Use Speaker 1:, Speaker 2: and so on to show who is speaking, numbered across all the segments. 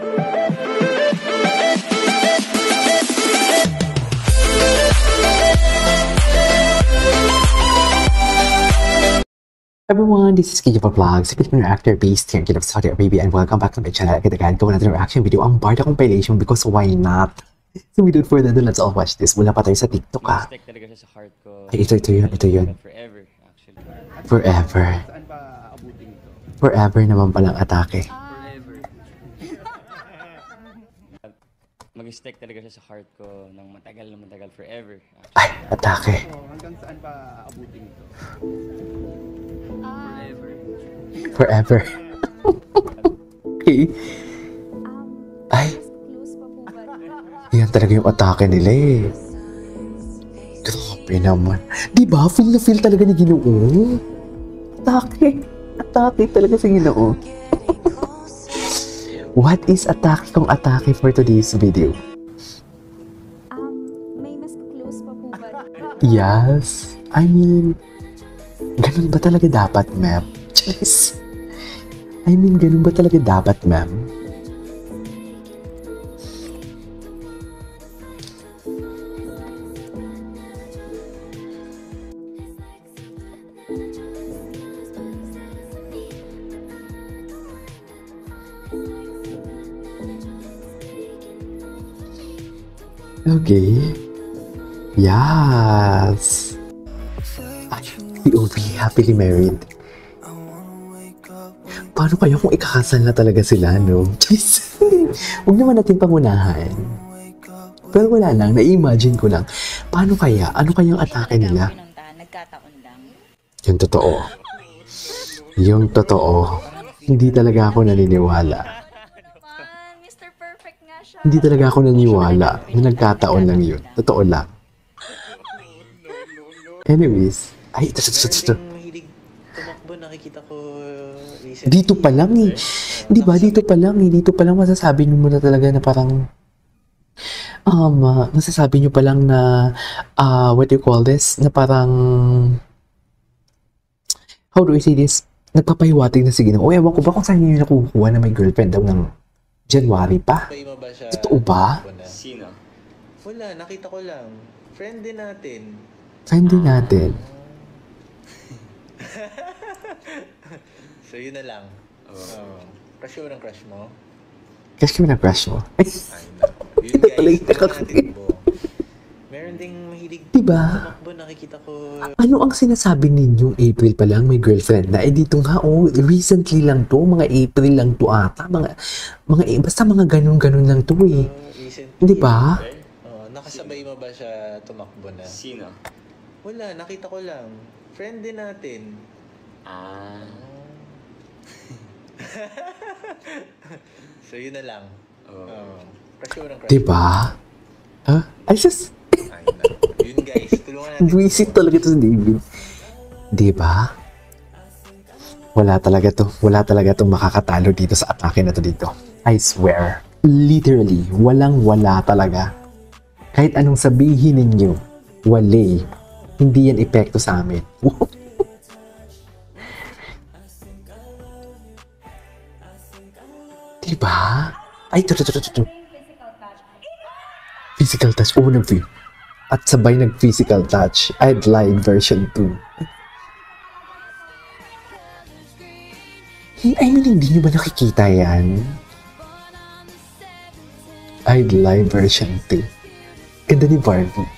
Speaker 1: Everyone, this is Kid for Vlogs, Filipino actor based here in Kid of Saudi Arabia, and welcome back to my channel. Again, gawa natin reaction video ang Barda compilation because why not? So without further ado, let's all watch this. Wala pa tayo sa TikTok ha. Ay, ito yun.
Speaker 2: Forever, actually.
Speaker 1: Forever.
Speaker 2: Saan ba abutin ito?
Speaker 1: Forever naman palang atake.
Speaker 2: Forever. Mag-stick talaga siya sa heart ko ng matagal na matagal, forever. Actually.
Speaker 1: Ay, atake.
Speaker 2: Hanggang saan ba abutin ito?
Speaker 1: Forever. Okay. Ay. Yan talaga yung atake nila eh. Grabe naman. Diba? Feel na feel talaga ni Ginoo. Atake. Atake talaga sa Ginoo. What is atake kung atake for today's video?
Speaker 3: May mas close pa po ba?
Speaker 1: Yes. I mean, ganun ba talaga dapat, ma'am? Jeez. I mean, ganun ba talaga dapat, ma'am? Okay. Yes. Ay, POV, happily married. Paano kaya kung ikakasal na talaga sila, no? Jeez. Huwag naman natin pangunahan. Pero wala lang, na-imagine ko lang. Paano kaya? Ano kayang atake nila?
Speaker 3: Nagkataon lang.
Speaker 1: Yung totoo. Yung totoo. Hindi talaga ako naniniwala.
Speaker 3: Mr. Perfect nga siya.
Speaker 1: Hindi talaga ako naniniwala na nagkataon lang yun. Totoo lang. Anyways. Ay, ito.
Speaker 4: Tumakbo, nakikita ko
Speaker 1: Dito pa lang eh. Di ba? Dito pa lang eh. Dito pa lang masasabi nyo muna talaga na parang masasabi nyo pa lang na what do you call this? Na parang how do I say this? Nagpapahiwatig na sige na ewan ko ba kung saan nyo yung nakukuha na may girlfriend daw ng January pa? Totoo ba?
Speaker 2: Sino?
Speaker 4: Wala, nakita ko lang. Friend din natin.
Speaker 1: Friend din natin.
Speaker 4: So yun na lang. Crush mo ng crush mo?
Speaker 1: Crush mo na crush mo?
Speaker 4: Ay, no. Yun guys, natin po. Meron ding mahilig
Speaker 1: Diba?
Speaker 4: tumakbo, nakikita ko.
Speaker 1: Ano ang sinasabi ninyong April pa lang may girlfriend na? Eh dito nga, recently lang to, mga April lang to ata. Basta mga ganun-ganun lang to eh.
Speaker 4: Recently.
Speaker 1: Diba?
Speaker 4: Nakasabay mo ba siya tumakbo na?
Speaker 2: Sino?
Speaker 4: Wala, nakita ko lang. Friend din natin. So yun na lang. Crush mo ng crush.
Speaker 1: Diba? Ay, sus!
Speaker 4: Ay, no. Yun guys, tulungan natin.
Speaker 1: Visit talaga to si David. Diba? Wala talaga to. Wala talaga to makakatalo dito sa atake na to dito. I swear. Literally, walang-wala talaga. Kahit anong sabihin ninyo, wale. Hindi yan epekto sa amin. Diba? Ay, ito. Physical touch. Oo, nag-feel. At sabay nag-physical touch. I'd lie version 2. I mean, hindi nyo ba nakikita yan? I'd lie version 2. Ganda ni Barbie.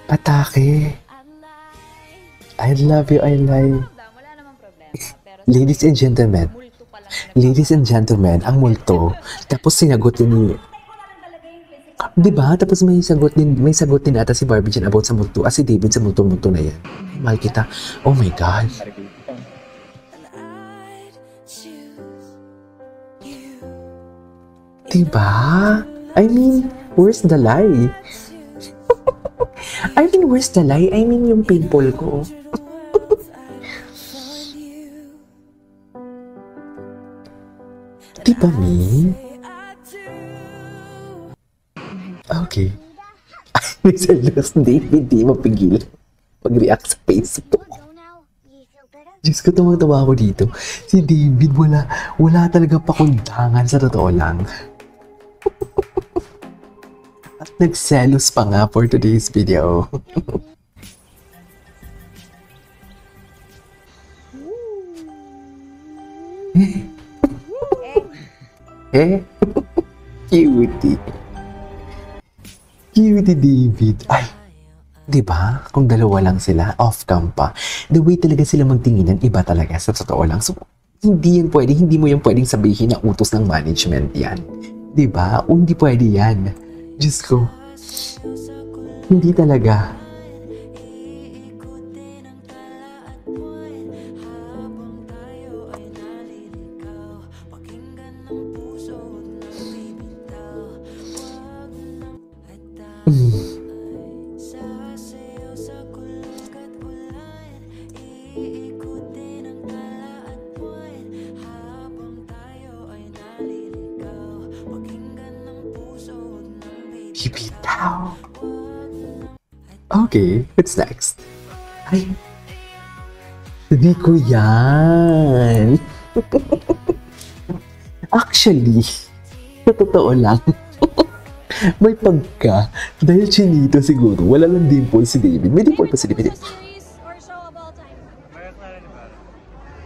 Speaker 1: Atake. I love you, I lie.
Speaker 3: Wala namang problema. Pero
Speaker 1: Ladies and gentlemen, ang multo, tapos sinagot ni diba? Tapos may sagot din ata si Barbie dyan about sa multo. Si David sa multo-multo na yan. Mahal kita. Oh my God. Diba? I mean, where's the lie? I mean, yung pimple ko. Diba, Mi? Okay. May selos, hindi mapigil. Pag-react sa Facebook. Diyos ko, tumang-tawa ako dito. Si David, wala talaga pakundangan sa totoo lang. At nagselos pa nga for today's video. Eh? Cutie. Cutie David. Ay, di ba? Kung dalawa lang sila, off-cam pa. The way talaga sila magtinginan, iba talaga sa totoo lang. So, hindi mo yan pwedeng sabihin na utos ng management yan. Di ba? O hindi pwede yan. Diyos ko. Hindi talaga. Bibitaw. Okay, what's next? Ay, hindi ko yan. Actually, sa totoo lang, may pagka, dahil chinito siguro, wala lang dimple si David. May dimple pa si David.
Speaker 3: Series or show of all time?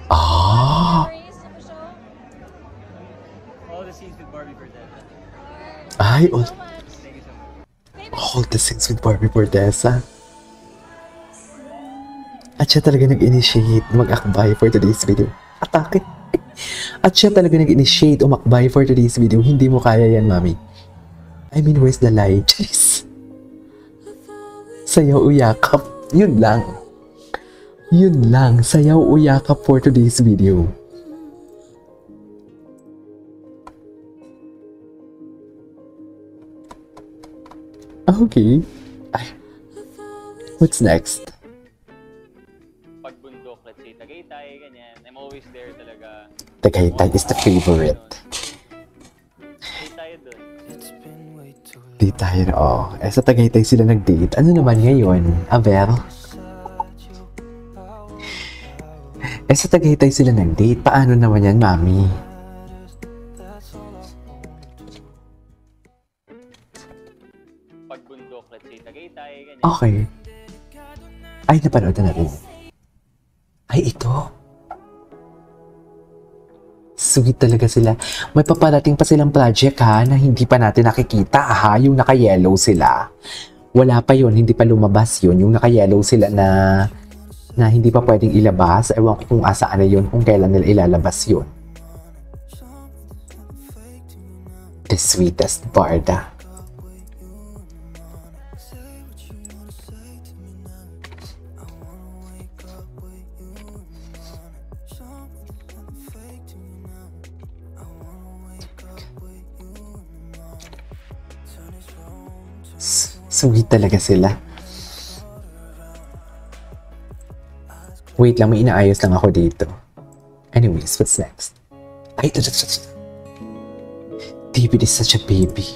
Speaker 1: Ah,
Speaker 3: Series of a show?
Speaker 2: All the scenes with Barbie Forteza.
Speaker 1: ay,
Speaker 3: So much.
Speaker 1: all the things with Barbie Forteza. At siya talaga nag-initiate mag-akbay for today's video. Atake. At siya talaga nag-initiate umakbay for today's video. Hindi mo kaya yan, mami. I mean, where's the lie? Charis. Sayaw o yakap. Yun lang. Yun lang. Sayaw o yakap for today's video. Okay. Ay. What's next?
Speaker 2: Pagbundok, let's say, Tagaytay, ganyan. I'm always there talaga.
Speaker 1: Tagaytay is the favorite.
Speaker 2: Stay tayo dun.
Speaker 1: Di tayo na, oh. Eh, sa Tagaytay sila nag-date. Ano naman ngayon? Aber? Eh, sa Tagaytay sila nag-date. Paano naman yan, mami?
Speaker 2: Pagbundok, let's say, Tagaytay, ganyan.
Speaker 1: Okay. Ay, napanood na natin. Ay, ito. Sweet talaga sila. May paparating pa silang project ha, na hindi pa natin nakikita ha, yung naka-yellow sila. Wala pa yun, hindi pa lumabas yun. Yung naka-yellow sila na hindi pa pwedeng ilabas. Ewan ko kung asaan na yun, kung kailan nila ilalabas yun. The sweetest Barda. Sweet talaga sila. Wait lang, may inaayos lang ako dito. Anyways, what's next? Ay, ito. David is such a baby.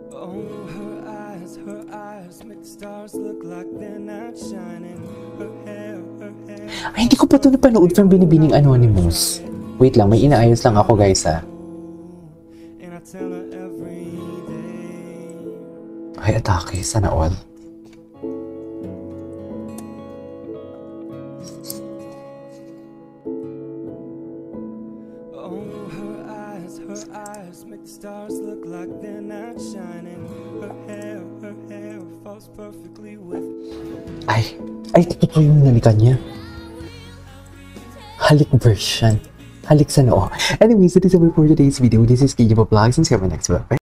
Speaker 5: Oh, her eyes make the stars look like they're not shining. Her hair.
Speaker 1: Ay, hindi ko pa ito napanood from Binibining Anonymous. Wait lang, may inaayos lang ako guys ha.
Speaker 5: And I tell her every day.
Speaker 1: Ay, atake. Sana all.
Speaker 5: Oh, her eyes make the stars look like they're not shining. Her hair falls perfectly with.
Speaker 1: Ay, totoo yung nalikan niya. Halik version. Halik sa noo. Anyways, that is all for today's video. This is Kijibo Vlogs and see you in my next vlog. Bye.